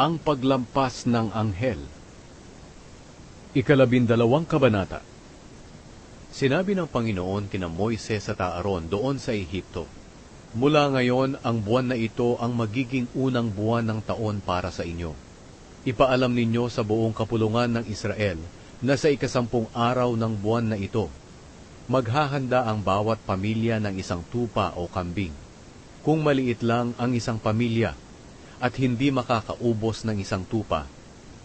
Ang paglampas ng anghel. 12 kabanata. Sinabi ng Panginoon kina Moises at Aaron doon sa Ehipto, "Mula ngayon, ang buwan na ito ang magiging unang buwan ng taon para sa inyo. Ipaalam ninyo sa buong kapulungan ng Israel na sa 10 araw ng buwan na ito, maghahanda ang bawat pamilya ng isang tupa o kambing. Kung maliit lang ang isang pamilya at hindi makakaubos ng isang tupa,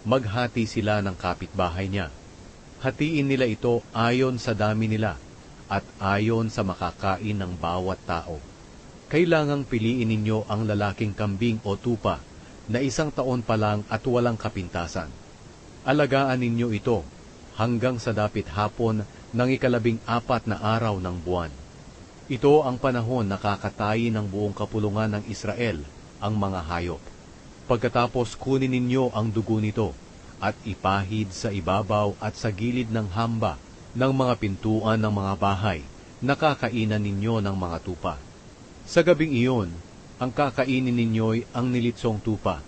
maghati sila ng kapitbahay niya. Hatiin nila ito ayon sa dami nila at ayon sa makakain ng bawat tao. Kailangang piliin ninyo ang lalaking kambing o tupa na 1 taon pa lang at walang kapintasan. Alagaan ninyo ito hanggang sa dapit hapon ng 14 na araw ng buwan. Ito ang panahon na kakatayin ng buong kapulungan ng Israel ang mga hayop. Pagkatapos kunin ninyo ang dugo nito at ipahid sa ibabaw at sa gilid ng hamba ng mga pintuan ng mga bahay na kakainan ninyo ng mga tupa. Sa gabing iyon, ang kakainin ninyo'y ang nilitsong tupa,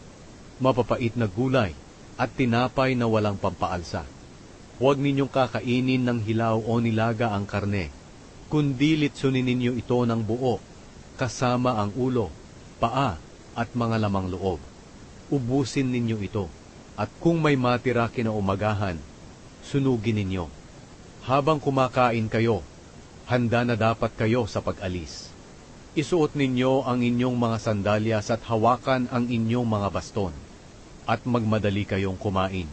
mapapait na gulay at tinapay na walang pampaalsa. Huwag ninyong kakainin ng hilaw o nilaga ang karne, kundi litsunin ninyo ito ng buo, kasama ang ulo, paa at mga lamang loob. Ubusin ninyo ito, at kung may matira kinaumagahan, sunugin ninyo. Habang kumakain kayo, handa na dapat kayo sa pag-alis. Isuot ninyo ang inyong mga sandalyas at hawakan ang inyong mga baston, at magmadali kayong kumain.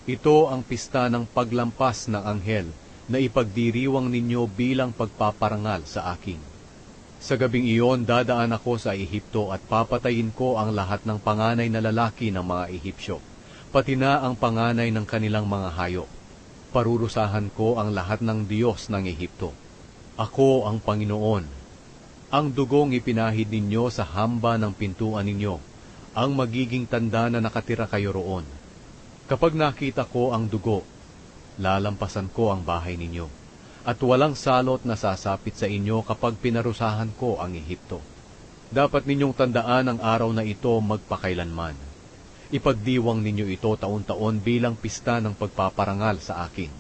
Ito ang pista ng paglampas ng anghel na ipagdiriwang ninyo bilang pagpaparangal sa akin. Sa gabing iyon, dadaan ako sa Ehipto at papatayin ko ang lahat ng panganay na lalaki ng mga Ehipsyo, pati na ang panganay ng kanilang mga hayop. Parurusahan ko ang lahat ng Diyos ng Ehipto. Ako ang Panginoon. Ang dugong ipinahid ninyo sa hamba ng pintuan ninyo, ang magiging tanda na nakatira kayo roon. Kapag nakita ko ang dugo, lalampasan ko ang bahay ninyo, at walang salot na sasapit sa inyo kapag pinarusahan ko ang Ehipto. Dapat ninyong tandaan ang araw na ito magpakailanman. Ipagdiwang ninyo ito taon-taon bilang pista ng pagpaparangal sa akin.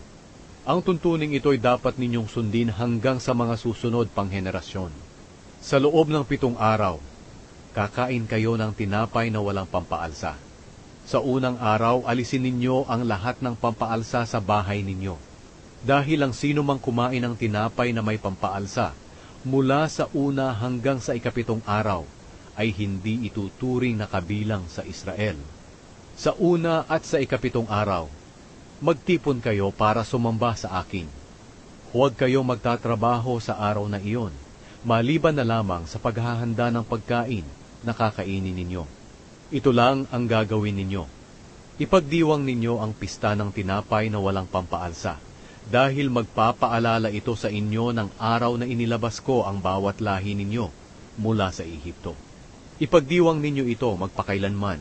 Ang tuntuning ito'y dapat ninyong sundin hanggang sa mga susunod pang henerasyon. Sa loob ng 7 araw, kakain kayo ng tinapay na walang pampaalsa. Sa unang araw, alisin ninyo ang lahat ng pampaalsa sa bahay ninyo. Dahil ang sino mang kumain ng tinapay na may pampaalsa, mula sa una hanggang sa 7 araw, ay hindi ituturing na kabilang sa Israel. Sa una at sa 7 araw, magtipon kayo para sumamba sa akin. Huwag kayo magtatrabaho sa araw na iyon, maliban na lamang sa paghahanda ng pagkain na kakainin ninyo. Ito lang ang gagawin ninyo. Ipagdiwang ninyo ang pista ng tinapay na walang pampaalsa, dahil magpapaalala ito sa inyo ng araw na inilabas ko ang bawat lahi ninyo mula sa Ehipto. Ipagdiwang ninyo ito magpakailanman,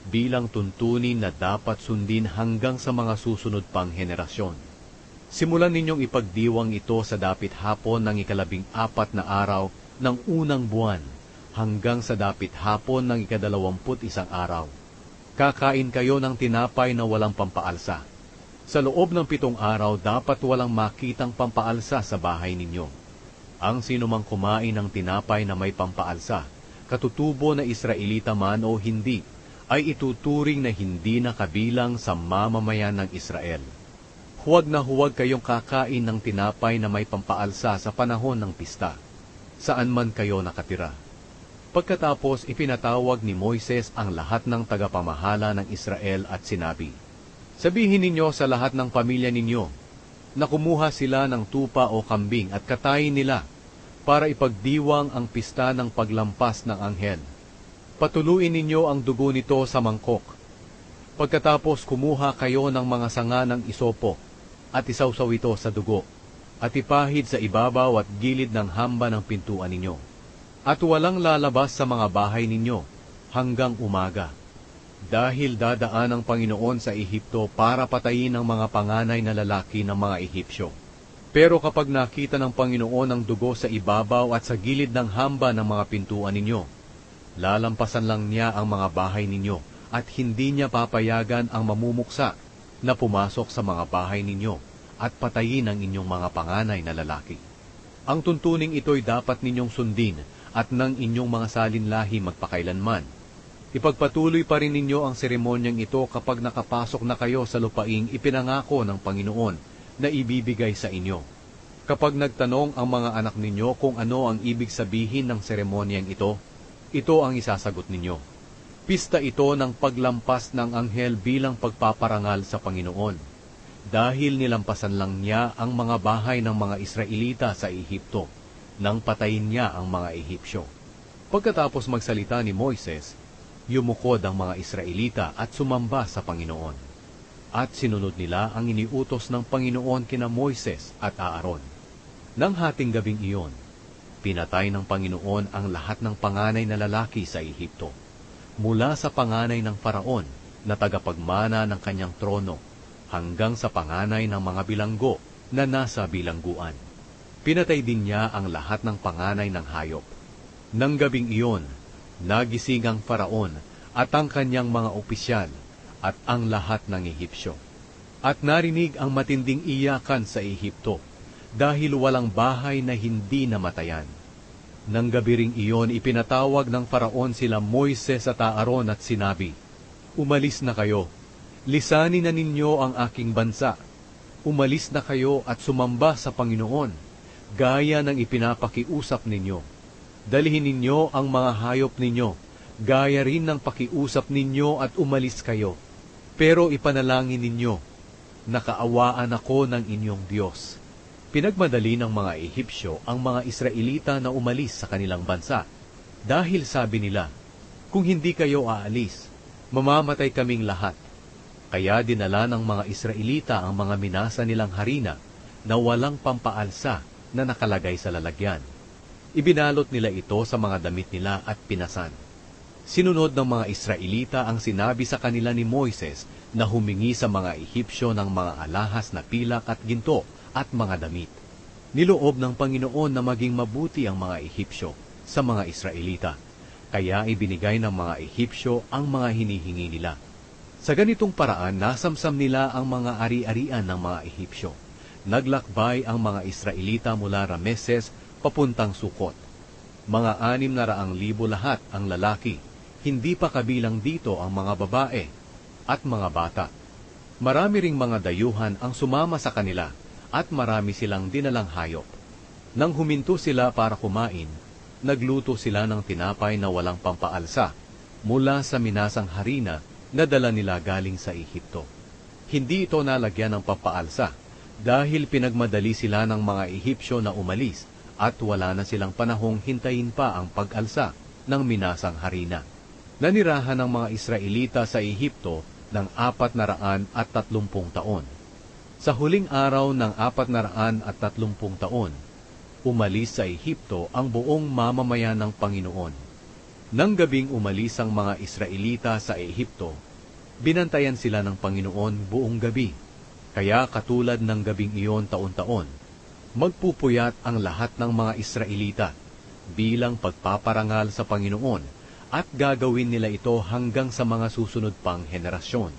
bilang tuntunin na dapat sundin hanggang sa mga susunod pang henerasyon. Simulan ninyong ipagdiwang ito sa dapit hapon ng 14 na araw ng unang buwan, hanggang sa dapit hapon ng 21 araw. Kakain kayo ng tinapay na walang pampaalsa. Sa loob ng 7 araw, dapat walang makitang pampaalsa sa bahay ninyo. Ang sinumang kumain ng tinapay na may pampaalsa, katutubo na Israelita man o hindi, ay ituturing na hindi na kabilang sa mamamayan ng Israel. Huwag na huwag kayong kakain ng tinapay na may pampaalsa sa panahon ng pista, saan man kayo nakatira. Pagkatapos, ipinatawag ni Moises ang lahat ng tagapamahala ng Israel at sinabi, "Sabihin ninyo sa lahat ng pamilya ninyo na kumuha sila ng tupa o kambing at katayin nila para ipagdiwang ang pista ng paglampas ng anghel. Patuluin ninyo ang dugo nito sa mangkok. Pagkatapos kumuha kayo ng mga sanga ng isopo at isawsaw ito sa dugo at ipahid sa ibabaw at gilid ng hamba ng pintuan ninyo. At walang lalabas sa mga bahay ninyo hanggang umaga. Dahil dadaan ang Panginoon sa Ehipto para patayin ang mga panganay na lalaki ng mga Ehipsyo. Pero kapag nakita ng Panginoon ang dugo sa ibabaw at sa gilid ng hamba ng mga pintuan ninyo, lalampasan lang niya ang mga bahay ninyo at hindi niya papayagan ang mamumuksa na pumasok sa mga bahay ninyo at patayin ang inyong mga panganay na lalaki. Ang tuntuning ito'y dapat ninyong sundin at ng inyong mga salinlahi magpakailanman. Ipagpatuloy pa rin ninyo ang seremonyang ito kapag nakapasok na kayo sa lupaing ipinangako ng Panginoon na ibibigay sa inyo. Kapag nagtanong ang mga anak ninyo kung ano ang ibig sabihin ng seremonyang ito, ito ang isasagot ninyo. Pista ito ng paglampas ng anghel bilang pagpaparangal sa Panginoon, dahil nilampasan lang niya ang mga bahay ng mga Israelita sa Ehipto, nang patayin niya ang mga Ehipsyo. Pagkatapos magsalita ni Moises, yumukod ang mga Israelita at sumamba sa Panginoon. At sinunod nila ang iniutos ng Panginoon kina Moises at Aaron. Nang hating gabing iyon, pinatay ng Panginoon ang lahat ng panganay na lalaki sa Ehipto, mula sa panganay ng Faraon na tagapagmana ng kanyang trono, hanggang sa panganay ng mga bilanggo na nasa bilangguan. Pinatay din niya ang lahat ng panganay ng hayop. Nang gabing iyon, nagising ang Faraon at ang kanyang mga opisyal at ang lahat ng Ehipsyo. At narinig ang matinding iyakan sa Ehipto, dahil walang bahay na hindi namatayan. Nang gabi ring iyon, ipinatawag ng Faraon sila Moises at Aaron at sinabi, "Umalis na kayo, lisanin na ninyo ang aking bansa. Umalis na kayo at sumamba sa Panginoon, gaya ng ipinapakiusap ninyo. Dalhin ninyo ang mga hayop ninyo, gaya rin ng pakiusap ninyo at umalis kayo. Pero ipanalangin ninyo, nakaawaan ako ng inyong Diyos." Pinagmadali ng mga Ehipsyo ang mga Israelita na umalis sa kanilang bansa, dahil sabi nila, "Kung hindi kayo aalis, mamamatay kaming lahat." Kaya dinala ng mga Israelita ang mga minasa nilang harina na walang pampaalsa na nakalagay sa lalagyan. Ibinalot nila ito sa mga damit nila at pinasan. Sinunod ng mga Israelita ang sinabi sa kanila ni Moises na humingi sa mga Ehipsyo ng mga alahas na pilak at ginto at mga damit. Niloob ng Panginoon na maging mabuti ang mga Ehipsyo sa mga Israelita, kaya ibinigay ng mga Ehipsyo ang mga hinihingi nila. Sa ganitong paraan, nasamsam nila ang mga ari-arian ng mga Ehipsyo. Naglakbay ang mga Israelita mula Rameses papuntang Sukot. Mga 600,000 lahat ang lalaki, hindi pa kabilang dito ang mga babae at mga bata. Marami ring mga dayuhan ang sumama sa kanila, at marami silang dinalang hayop. Nang huminto sila para kumain, nagluto sila ng tinapay na walang pampaalsa mula sa minasang harina na dala nila galing sa Ehipto. Hindi ito nalagyan ng pampaalsa dahil pinagmadali sila ng mga Ehipsyo na umalis at wala na silang panahong hintayin pa ang pag-alsa ng minasang harina. Nanirahan ng mga Israelita sa Ehipto ng 430 taon. Sa huling araw ng 430 taon, umalis sa Ehipto ang buong mamamayan ng Panginoon. Nang gabing umalis ang mga Israelita sa Ehipto, binantayan sila ng Panginoon buong gabi. Kaya katulad ng gabing iyon taon-taon, magpupuyat ang lahat ng mga Israelita bilang pagpaparangal sa Panginoon at gagawin nila ito hanggang sa mga susunod pang henerasyon.